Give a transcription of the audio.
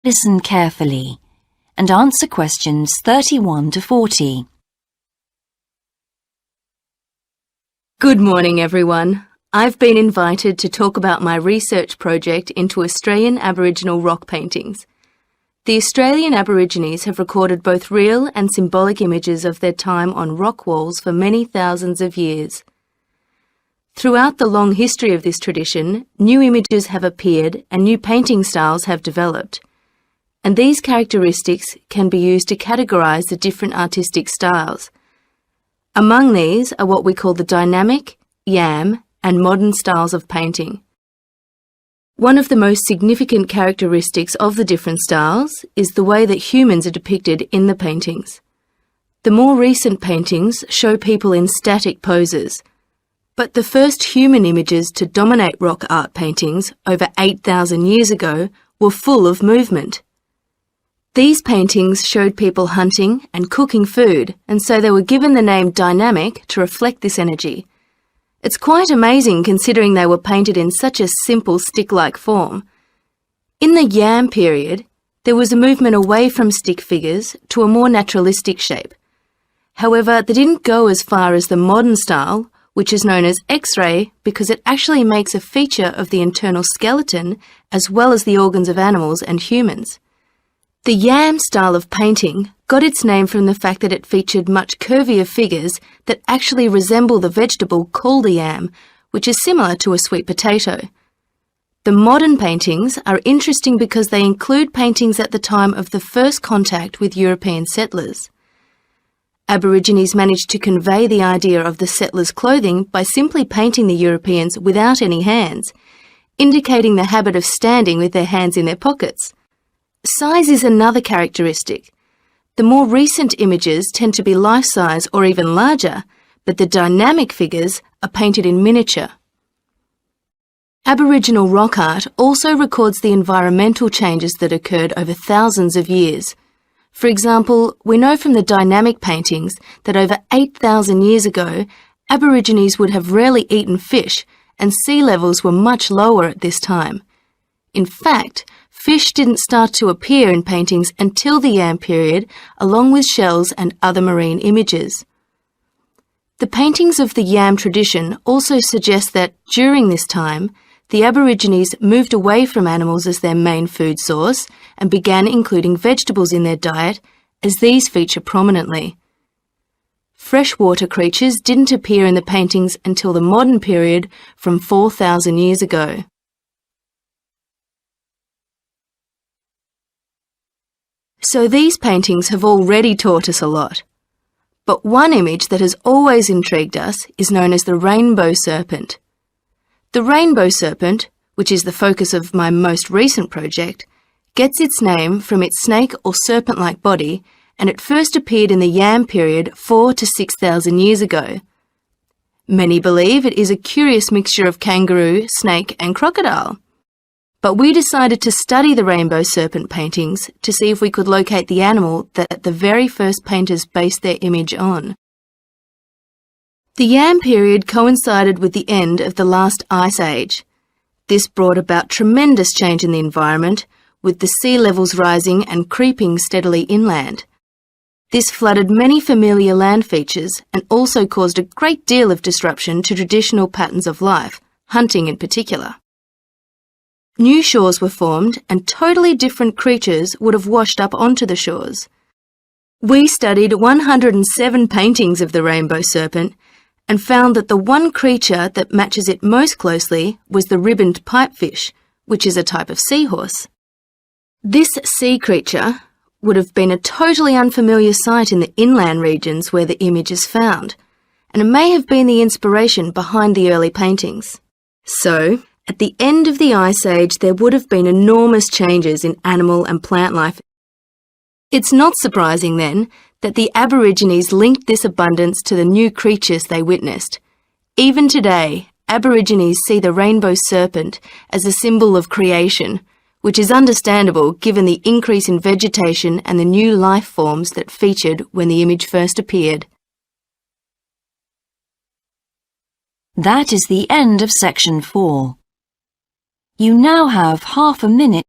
Listen carefully and answer questions 31 to 40. Good morning, everyone. I've been invited to talk about my research project into Australian Aboriginal rock paintings. The Australian Aborigines have recorded both real and symbolic images of their time on rock walls for many thousands of years. Throughout the long history of this tradition, new images have appeared and new painting styles have developed. And these characteristics can be used to categorise the different artistic styles. Among these are what we call the dynamic, yam, and modern styles of painting. One of the most significant characteristics of the different styles is the way that humans are depicted in the paintings. The more recent paintings show people in static poses, but the first human images to dominate rock art paintings over 8,000 years ago were full of movement. These paintings showed people hunting and cooking food, and so they were given the name dynamic to reflect this energy. It's quite amazing considering they were painted in such a simple stick-like form. In the yam period, there was a movement away from stick figures to a more naturalistic shape. However, they didn't go as far as the modern style, which is known as X-ray because it actually makes a feature of the internal skeleton as well as the organs of animals and humans. The yam style of painting got its name from the fact that it featured much curvier figures that actually resemble the vegetable called a yam, which is similar to a sweet potato. The modern paintings are interesting because they include paintings at the time of the first contact with European settlers. Aborigines managed to convey the idea of the settlers' clothing by simply painting the Europeans without any hands, indicating the habit of standing with their hands in their pockets. Size is another characteristic. The more recent images tend to be life-size or even larger, but the dynamic figures are painted in miniature. Aboriginal rock art also records the environmental changes that occurred over thousands of years. For example, we know from the dynamic paintings that over 8,000 years ago, Aborigines would have rarely eaten fish, and sea levels were much lower at this time. In fact, fish didn't start to appear in paintings until the yam period, along with shells and other marine images. The paintings of the yam tradition also suggest that during this time, the Aborigines moved away from animals as their main food source and began including vegetables in their diet, as these feature prominently. Freshwater creatures didn't appear in the paintings until the modern period from 4,000 years ago. So these paintings have already taught us a lot. But one image that has always intrigued us is known as the rainbow serpent. The rainbow serpent, which is the focus of my most recent project, gets its name from its snake or serpent-like body, and it first appeared in the yam period 4,000 to 6,000 years ago. Many believe it is a curious mixture of kangaroo, snake and crocodile. But we decided to study the rainbow serpent paintings to see if we could locate the animal that the very first painters based their image on. The yam period coincided with the end of the last ice age. This brought about tremendous change in the environment, with the sea levels rising and creeping steadily inland. This flooded many familiar land features and also caused a great deal of disruption to traditional patterns of life, hunting in particular. New shores were formed and totally different creatures would have washed up onto the shores. We studied 107 paintings of the rainbow serpent and found that the one creature that matches it most closely was the ribboned pipefish, which is a type of seahorse. This sea creature would have been a totally unfamiliar sight in the inland regions where the image is found, and it may have been the inspiration behind the early paintings. So, at the end of the Ice Age, there would have been enormous changes in animal and plant life. It's not surprising, then, that the Aborigines linked this abundance to the new creatures they witnessed. Even today, Aborigines see the rainbow serpent as a symbol of creation, which is understandable given the increase in vegetation and the new life forms that featured when the image first appeared. That is the end of section 4. You now have half a minute